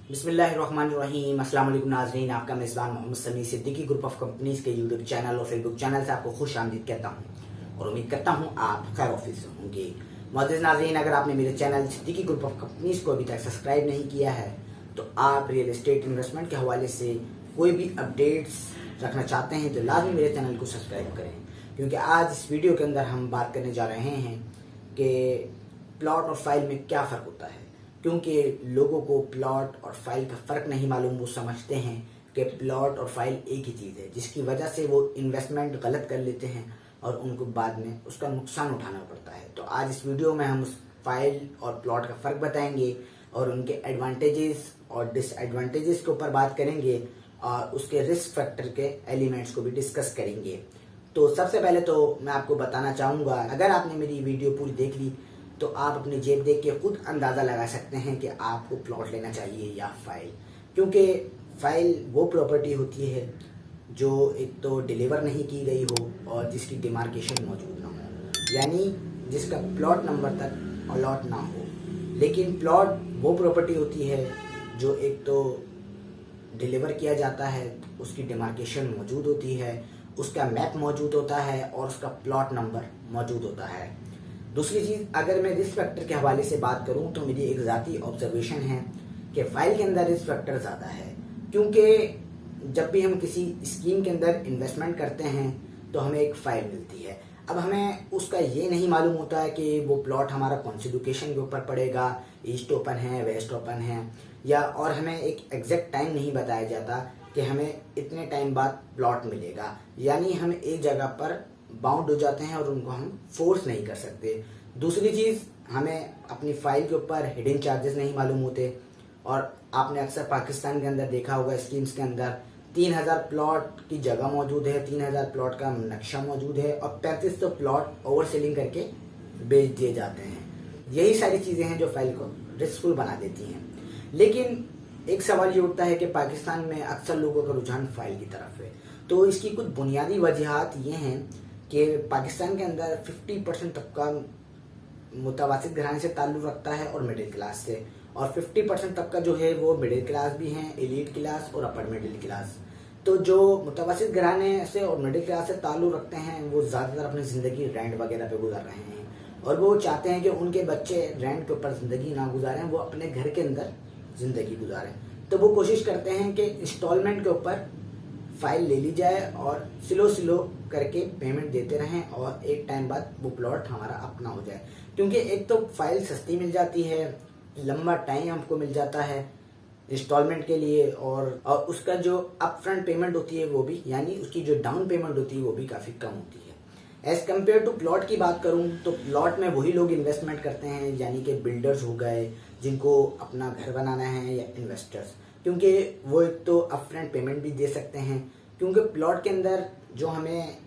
बिस्मिल्लाहिर्रहमानिर्रहीम। अस्सलाम वालेकुम नाज़रीन, आपका मेज़बान मोहम्मद समी सिद्दीकी ग्रुप ऑफ कंपनीज के यूट्यूब चैनल और फेसबुक चैनल से आपको खुश आमदीद कहता हूँ और उम्मीद करता हूँ आप खैर ऑफिस होंगे। मोअज़्ज़िज़ नाज़रीन, अगर आपने मेरे channel Siddiqui group of companies को अभी तक सब्सक्राइब नहीं किया है तो आप रियल एस्टेट इन्वेस्टमेंट के हवाले से कोई भी अपडेट्स रखना चाहते हैं तो लाजमी मेरे चैनल को सब्सक्राइब करें, क्योंकि आज इस वीडियो के अंदर हम बात करने जा रहे हैं कि प्लॉट और फाइल में क्या फ़र्क होता है। क्योंकि लोगों को प्लॉट और फाइल का फ़र्क नहीं मालूम, वो समझते हैं कि प्लॉट और फाइल एक ही चीज़ है, जिसकी वजह से वो इन्वेस्टमेंट गलत कर लेते हैं और उनको बाद में उसका नुकसान उठाना पड़ता है। तो आज इस वीडियो में हम उस फाइल और प्लॉट का फ़र्क बताएंगे और उनके एडवांटेजेस और डिसएडवांटेजेस के ऊपर बात करेंगे और उसके रिस्क फैक्टर के एलिमेंट्स को भी डिस्कस करेंगे। तो सबसे पहले तो मैं आपको बताना चाहूँगा, अगर आपने मेरी वीडियो पूरी देख ली तो आप अपनी जेब देख के खुद अंदाज़ा लगा सकते हैं कि आपको प्लॉट लेना चाहिए या फाइल। क्योंकि फाइल वो प्रॉपर्टी होती है जो एक तो डिलीवर नहीं की गई हो और जिसकी डिमार्केशन मौजूद ना हो, यानी जिसका प्लॉट नंबर तक अलॉट ना हो। लेकिन प्लॉट वो प्रॉपर्टी होती है जो एक तो डिलीवर किया जाता है, उसकी डिमार्केशन मौजूद होती है, उसका मैप मौजूद होता है और उसका प्लॉट नंबर मौजूद होता है। दूसरी चीज़, अगर मैं रिस्क फैक्टर के हवाले से बात करूं तो मेरी एक ज़ाती ऑब्जर्वेशन है कि फाइल के अंदर रिस्क फैक्टर ज़्यादा है। क्योंकि जब भी हम किसी स्कीम के अंदर इन्वेस्टमेंट करते हैं तो हमें एक फ़ाइल मिलती है। अब हमें उसका ये नहीं मालूम होता है कि वो प्लॉट हमारा कौन सी लोकेशन के ऊपर पड़ेगा, ईस्ट ओपन है, वेस्ट ओपन है, या और हमें एक एग्जैक्ट टाइम नहीं बताया जाता कि हमें इतने टाइम बाद प्लॉट मिलेगा। यानी हम एक जगह पर बाउंड हो जाते हैं और उनको हम फोर्स नहीं कर सकते। दूसरी चीज़, हमें अपनी फाइल के ऊपर हिडन चार्जेस नहीं मालूम होते। और आपने अक्सर पाकिस्तान के अंदर देखा होगा, स्कीम्स के अंदर 3000 प्लॉट की जगह मौजूद है, 3000 प्लॉट का नक्शा मौजूद है और 3500 प्लॉट ओवर सेलिंग करके बेच दिए जाते हैं। यही सारी चीज़ें हैं जो फाइल को रिस्कफुल बना देती हैं। लेकिन एक सवाल ये उठता है कि पाकिस्तान में अक्सर लोगों का रुझान फाइल की तरफ है। तो इसकी कुछ बुनियादी वजहात ये हैं कि पाकिस्तान के अंदर 50% तबका मुतवस्सित घराने से ताल्लुक़ रखता है और मिडिल क्लास से, और 50% तबका जो है वो मिडिल क्लास भी हैं, एलीट क्लास और अपर मिडिल क्लास। तो जो मुतवस्सित घराने से और मिडिल क्लास से ताल्लुक़ रखते हैं वो ज़्यादातर अपनी ज़िंदगी रेंट वगैरह पे गुजार रहे हैं और वो चाहते हैं कि उनके बच्चे रेंट के ऊपर ज़िंदगी ना गुजारें, वो अपने घर के अंदर ज़िंदगी गुजारें। तो वो कोशिश करते हैं कि इंस्टॉलमेंट के ऊपर फाइल ले ली जाए और स्लो करके पेमेंट देते रहें और एक टाइम बाद वो प्लॉट हमारा अपना हो जाए। क्योंकि एक तो फाइल सस्ती मिल जाती है, लंबा टाइम हमको मिल जाता है इंस्टॉलमेंट के लिए, और उसका जो अपफ्रंट पेमेंट होती है वो भी, यानी उसकी जो डाउन पेमेंट होती है वो भी काफ़ी कम होती है। एज़ कम्पेयर टू प्लॉट की बात करूं तो प्लॉट में वही लोग इन्वेस्टमेंट करते हैं, यानी कि बिल्डर्स हो गए जिनको अपना घर बनाना है, या इन्वेस्टर्स, क्योंकि वो एक तो अपफ्रंट पेमेंट भी दे सकते हैं। क्योंकि प्लॉट के अंदर जो हमें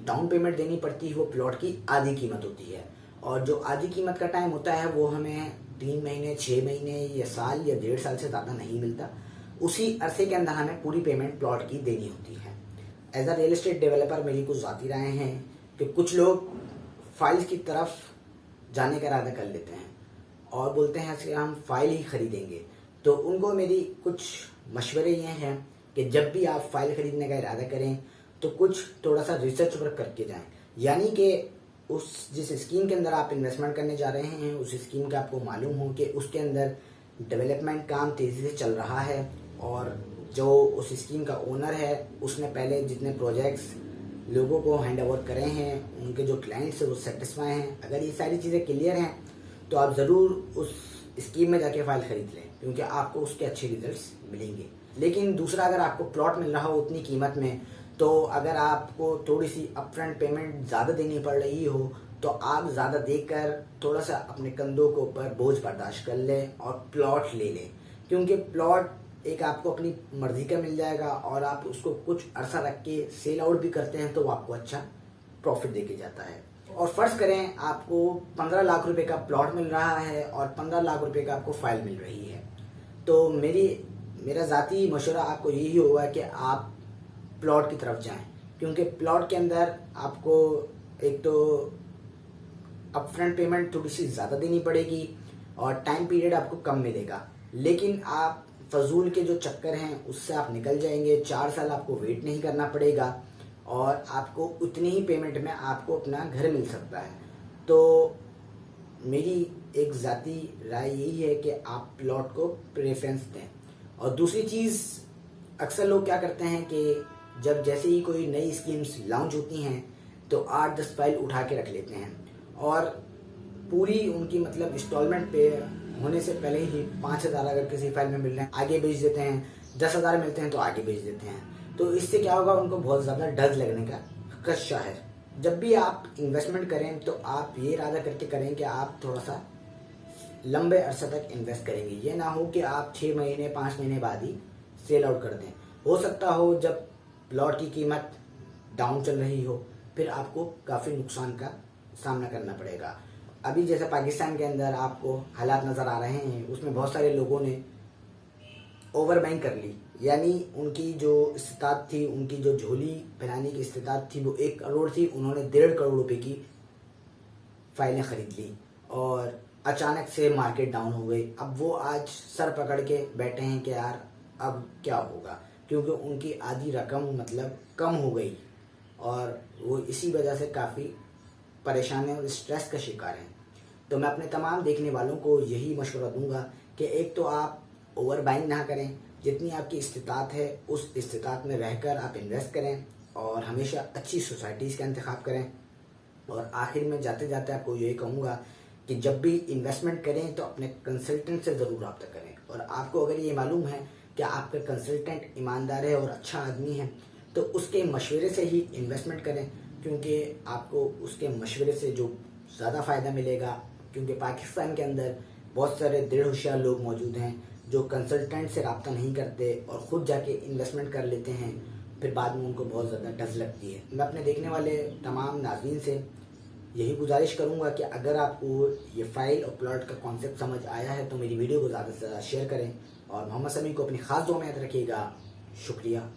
डाउन पेमेंट देनी पड़ती है वो प्लॉट की आधी कीमत होती है, और जो आधी कीमत का टाइम होता है वो हमें 3 महीने, 6 महीने या साल या 1.5 साल से ज़्यादा नहीं मिलता। उसी अरसे के अंदर हमें पूरी पेमेंट प्लॉट की देनी होती है। As a real estate developer मेरी कुछ ज़ाती राय हैं कि कुछ लोग फाइल्स की तरफ जाने का इरादा कर लेते हैं और बोलते हैं कि हम फाइल ही खरीदेंगे। तो उनको मेरी कुछ मशवरे ये हैं कि जब भी आप फाइल खरीदने का इरादा करें तो कुछ थोड़ा सा रिसर्च वर्क करके जाएं, यानी कि उस जिस स्कीम के अंदर आप इन्वेस्टमेंट करने जा रहे हैं उस स्कीम का आपको मालूम हो कि उसके अंदर डेवलपमेंट काम तेज़ी से चल रहा है, और जो उस स्कीम का ओनर है उसने पहले जितने प्रोजेक्ट्स लोगों को हैंड ओवर करे हैं, उनके जो क्लाइंट्स हैं वो सेटिस्फाई हैं। अगर ये सारी चीज़ें क्लियर हैं तो आप ज़रूर उस स्कीम में जाके फाइल खरीद लें, क्योंकि आपको उसके अच्छे रिजल्ट्स मिलेंगे। लेकिन दूसरा, अगर आपको प्लॉट मिल रहा हो उतनी कीमत में, तो अगर आपको थोड़ी सी अपफ्रंट पेमेंट ज़्यादा देनी पड़ रही हो तो आप ज़्यादा देकर थोड़ा सा अपने कंधों के ऊपर बोझ बर्दाश्त कर लें और प्लॉट ले लें। क्योंकि प्लॉट एक आपको अपनी मर्जी का मिल जाएगा और आप उसको कुछ अरसा रख के सेल आउट भी करते हैं तो वो आपको अच्छा प्रॉफिट दे के जाता है। और फ़र्ज़ करें आपको 15 लाख रुपए का प्लॉट मिल रहा है और 15 लाख रुपए का आपको फाइल मिल रही है, तो मेरा ज़ाती मशवरा आपको यही होगा कि आप प्लॉट की तरफ जाएं। क्योंकि प्लॉट के अंदर आपको एक तो अपफ्रंट पेमेंट थोड़ी सी ज़्यादा देनी पड़ेगी और टाइम पीरियड आपको कम मिलेगा। लेकिन आप फजूल के जो चक्कर हैं उससे आप निकल जाएंगे। 4 साल आपको वेट नहीं करना पड़ेगा और आपको उतनी ही पेमेंट में आपको अपना घर मिल सकता है। तो मेरी एक ज़ाती राय यही है कि आप प्लॉट को प्रेफरेंस दें। और दूसरी चीज़, अक्सर लोग क्या करते हैं कि जब जैसे ही कोई नई स्कीम्स लॉन्च होती हैं तो 8-10 फाइल उठा के रख लेते हैं और पूरी उनकी मतलब इंस्टॉलमेंट पे होने से पहले ही 5,000 अगर किसी फाइल में मिल रहे हैं आगे भेज देते हैं, 10,000 मिलते हैं तो आगे भेज देते हैं। तो इससे क्या होगा, उनको बहुत ज़्यादा डर लगने का खदशा है। जब भी आप इन्वेस्टमेंट करें तो आप ये इरादा करके करें कि आप थोड़ा सा लंबे अरसे तक इन्वेस्ट करेंगे। ये ना हो कि आप 6 महीने 5 महीने बाद ही सेल आउट कर दें। हो सकता हो जब प्लॉट की कीमत डाउन चल रही हो फिर आपको काफ़ी नुकसान का सामना करना पड़ेगा। अभी जैसे पाकिस्तान के अंदर आपको हालात नज़र आ रहे हैं, उसमें बहुत सारे लोगों ने ओवर बाइंग कर ली, यानी उनकी जो इस्तात थी, उनकी जो झोली फैलाने की इस्तात थी वो 1 करोड़ थी, उन्होंने 1.5 करोड़ रुपए की फाइलें खरीद ली और अचानक से मार्केट डाउन हो गई। अब वो आज सर पकड़ के बैठे हैं कि यार अब क्या होगा, क्योंकि उनकी आधी रकम मतलब कम हो गई और वो इसी वजह से काफ़ी परेशान है और स्ट्रेस का शिकार हैं। तो मैं अपने तमाम देखने वालों को यही मशवरा दूंगा कि एक तो आप ओवर बाइंग ना करें, जितनी आपकी इस्तिताअत है उस इस्तिताअत में रहकर आप इन्वेस्ट करें और हमेशा अच्छी सोसाइटीज़ का इंतखाब करें। और आखिर में जाते जाते आपको यही कहूँगा कि जब भी इन्वेस्टमेंट करें तो अपने कंसल्टेंट से ज़रूर रब्ता करें। और आपको अगर ये मालूम है कि आपका कंसल्टेंट ईमानदार है और अच्छा आदमी है तो उसके मशवरे से ही इन्वेस्टमेंट करें, क्योंकि आपको उसके मशवरे से जो ज़्यादा फ़ायदा मिलेगा। क्योंकि पाकिस्तान के अंदर बहुत सारे दृढ़ होशियार लोग मौजूद हैं जो कंसल्टेंट से रब्ता नहीं करते और ख़ुद जाके इन्वेस्टमेंट कर लेते हैं, फिर बाद में उनको बहुत ज़्यादा डर लगती है। मैं अपने देखने वाले तमाम नाज़रीन से यही गुजारिश करूँगा कि अगर आपको ये फ़ाइल और प्लॉट का कॉन्सेप्ट समझ आया है तो मेरी वीडियो को ज़्यादा से ज़्यादा शेयर करें और मोहम्मद समी को अपनी ख़ास दुआ में याद रखिएगा। शुक्रिया।